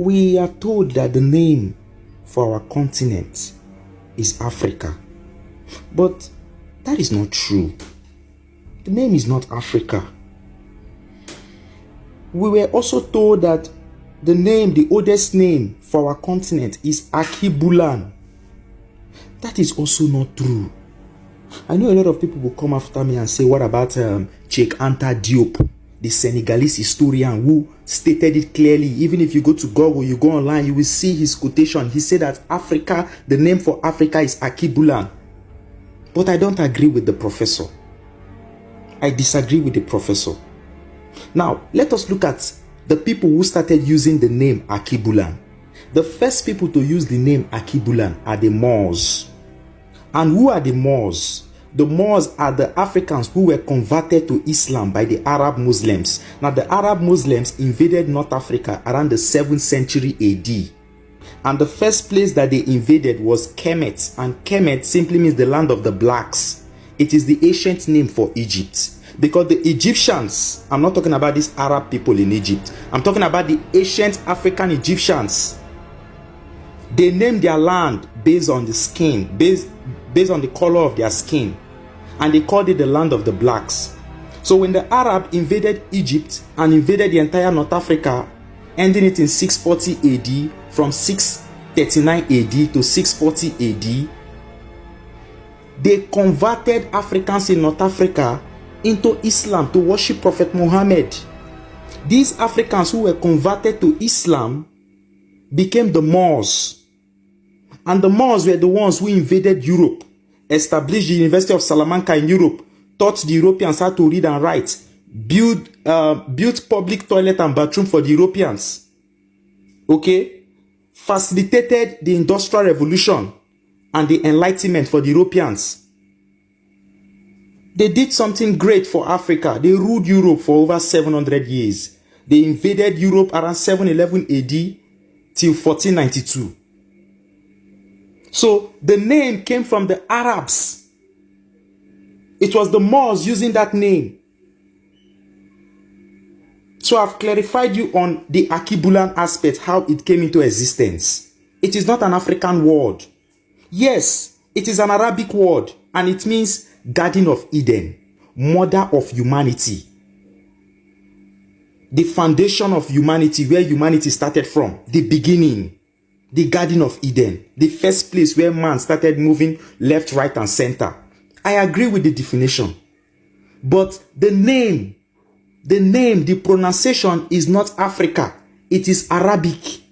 We are told that the name for our continent is Africa. But that is not true. The name is not Africa. We were also told that the oldest name for our continent is Akibulan. That is also not true. I know a lot of people will come after me and say, what about Cheikh Anta Diop, the Senegalese historian who stated it clearly? Even if you go to Google, you go online, you will see his quotation. He said that Africa, the name for Africa is Akibulan. But I don't agree with the professor. I disagree with the professor. Now, let us look at the people who started using the name Akibulan. The first people to use the name Akibulan are the Moors. And who are the Moors? The Moors are the Africans who were converted to Islam by the Arab Muslims. Now, the Arab Muslims invaded North Africa around the 7th century AD. And the first place that they invaded was Kemet. And Kemet simply means the land of the blacks. It is the ancient name for Egypt. Because the Egyptians, I'm not talking about these Arab people in Egypt. I'm talking about the ancient African Egyptians. They named their land based on the skin, based on the color of their skin. And they called it the land of the blacks. So when the Arab invaded Egypt and invaded the entire North Africa, ending it in 640 AD, from 639 AD to 640 AD, they converted Africans in North Africa into Islam to worship Prophet Muhammad. These Africans who were converted to Islam became the Moors. And the Moors were the ones who invaded Europe, established the University of Salamanca in Europe, taught the Europeans how to read and write, built public toilet and bathroom for the Europeans. Okay? Facilitated the Industrial Revolution and the Enlightenment for the Europeans. They did something great for Africa. They ruled Europe for over 700 years. They invaded Europe around 711 AD till 1492. So the name came from the Arabs. It was the Moors using that name. So I've clarified you on the Akibulan aspect, how it came into existence. It is not an African word. Yes, it is an Arabic word, and it means Garden of Eden, mother of humanity. The foundation of humanity, where humanity started from, the beginning. The Garden of Eden, the first place where man started moving left, right, and center. I agree with the definition. But the name, the pronunciation is not Africa. It is Arabic.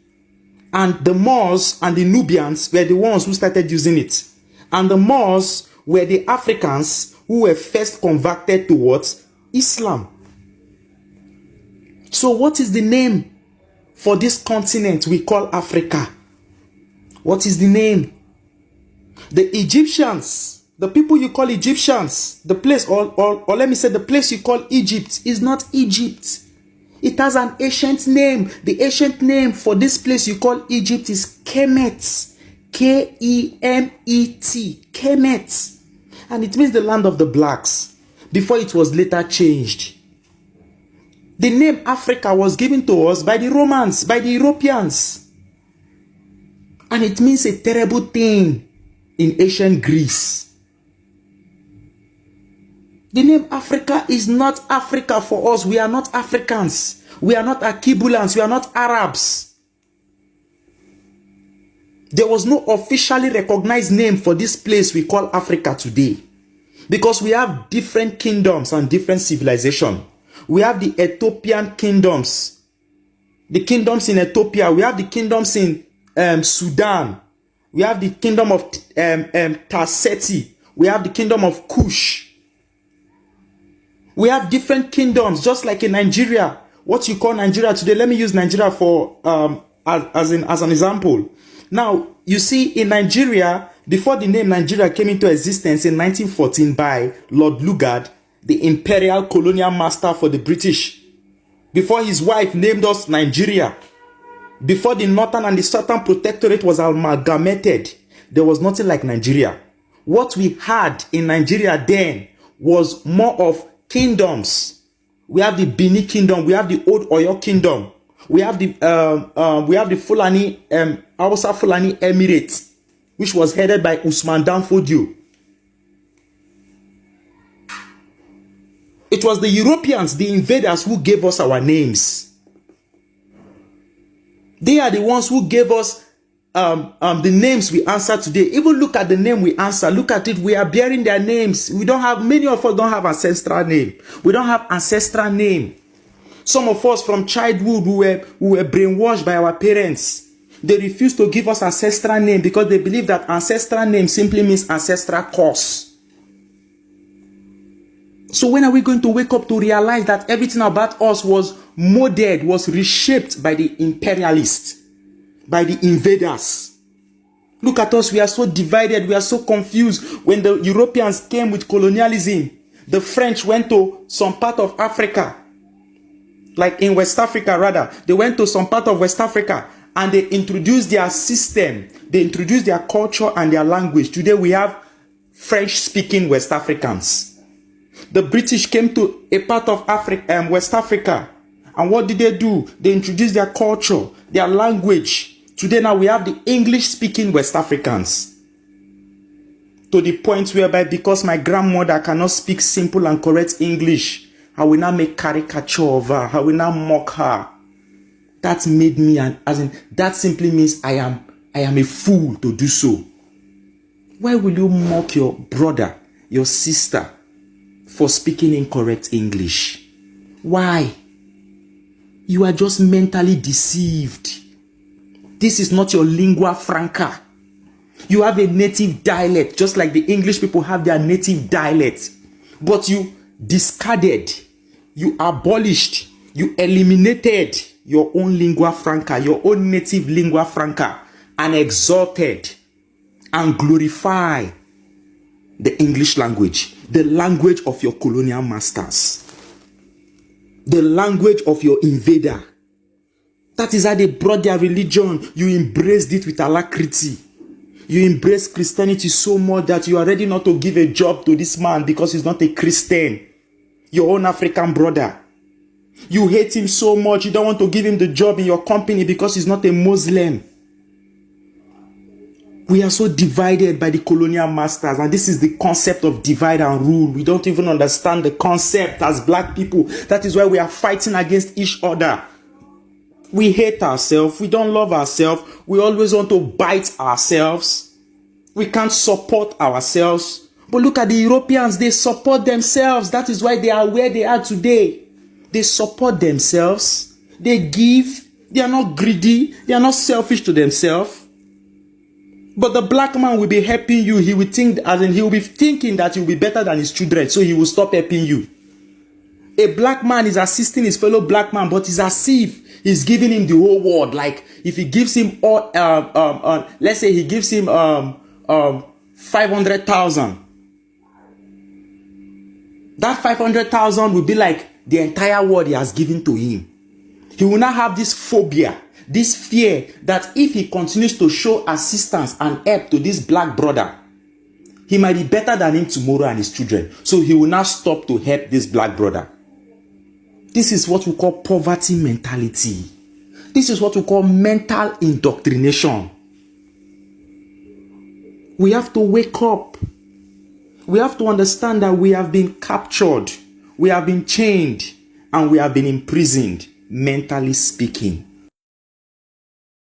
And the Moors and the Nubians were the ones who started using it. And the Moors were the Africans who were first converted towards Islam. So what is the name for this continent we call Africa? What is the name? The Egyptians, the people you call Egyptians, the place, or let me say the place you call Egypt is not Egypt. It has an ancient name. The ancient name for this place you call Egypt is Kemet. K-E-M-E-T. Kemet. And it means the land of the blacks, before it was later changed. The name Africa was given to us by the Romans, by the Europeans. And it means a terrible thing in ancient Greece. The name Africa is not Africa for us. We are not Africans. We are not Akibulans. We are not Arabs. There was no officially recognized name for this place we call Africa today. Because we have different kingdoms and different civilizations. We have the Ethiopian kingdoms. The kingdoms in Ethiopia. We have the kingdoms in Sudan. We have the kingdom of Tarseti. We have the kingdom of Kush. We have different kingdoms, just like in Nigeria. What you call Nigeria today, let me use Nigeria for as an example. Now, you see, in Nigeria, before the name Nigeria came into existence in 1914 by Lord Lugard, the imperial colonial master for the British, before his wife named us Nigeria, before the Northern and the Southern Protectorate was amalgamated, there was nothing like Nigeria. What we had in Nigeria then was more of kingdoms. We have the Bini Kingdom, we have the Old Oyo Kingdom, We have the Fulani, Hausa Fulani Emirate, which was headed by Usman Dan Fodio. It was the Europeans, the invaders, who gave us our names. They are the ones who gave us the names we answer today. Even look at the name we answer. Look at it. We are bearing their names. Many of us don't have ancestral name. We don't have ancestral name. Some of us from childhood, we were brainwashed by our parents. They refused to give us ancestral name because they believe that ancestral name simply means ancestral cause. So when are we going to wake up to realize that everything about us was molded, was reshaped by the imperialists, by the invaders? Look at us, we are so divided, we are so confused. When the Europeans came with colonialism, the French went to some part of Africa, like in West Africa rather. They went to some part of West Africa and they introduced their system, they introduced their culture and their language. Today we have French-speaking West Africans. The British came to a part of Africa, West Africa, and what did they do? They introduced their culture, their language. Today now we have the English-speaking West Africans. To the point whereby because my grandmother cannot speak simple and correct English, I will now make caricature of her. I will now mock her. That made me, that simply means I am a fool to do so. Why will you mock your brother, your sister, for speaking incorrect English? Why? You are just mentally deceived. This is not your lingua franca. You have a native dialect, just like the English people have their native dialect. But you discarded, you abolished, you eliminated your own lingua franca, your own native lingua franca, and exalted and glorified the English language, the language of your colonial masters, the language of your invader. That is how they brought their religion. You embraced it with alacrity. You embrace Christianity so much that you are ready not to give a job to this man because he's not a Christian, your own African brother. You hate him so much you don't want to give him the job in your company because he's not a Muslim. We are so divided by the colonial masters, and this is the concept of divide and rule. We don't even understand the concept as black people. That is why we are fighting against each other. We hate ourselves. We don't love ourselves. We always want to bite ourselves. We can't support ourselves. But look at the Europeans. They support themselves. That is why they are where they are today. They support themselves. They give. They are not greedy. They are not selfish to themselves. But the black man will be helping you. He will think, he will be thinking that he will be better than his children, so he will stop helping you. A black man is assisting his fellow black man, but it's as if he's giving him the whole world. Like if he gives him all, let's say he gives him 500,000. That 500,000 will be like the entire world he has given to him. He will not have this phobia, this fear that if he continues to show assistance and help to this black brother, he might be better than him tomorrow and his children. So he will not stop to help this black brother. This is what we call poverty mentality. This is what we call mental indoctrination. We have to wake up. We have to understand that we have been captured, we have been chained, and we have been imprisoned, mentally speaking.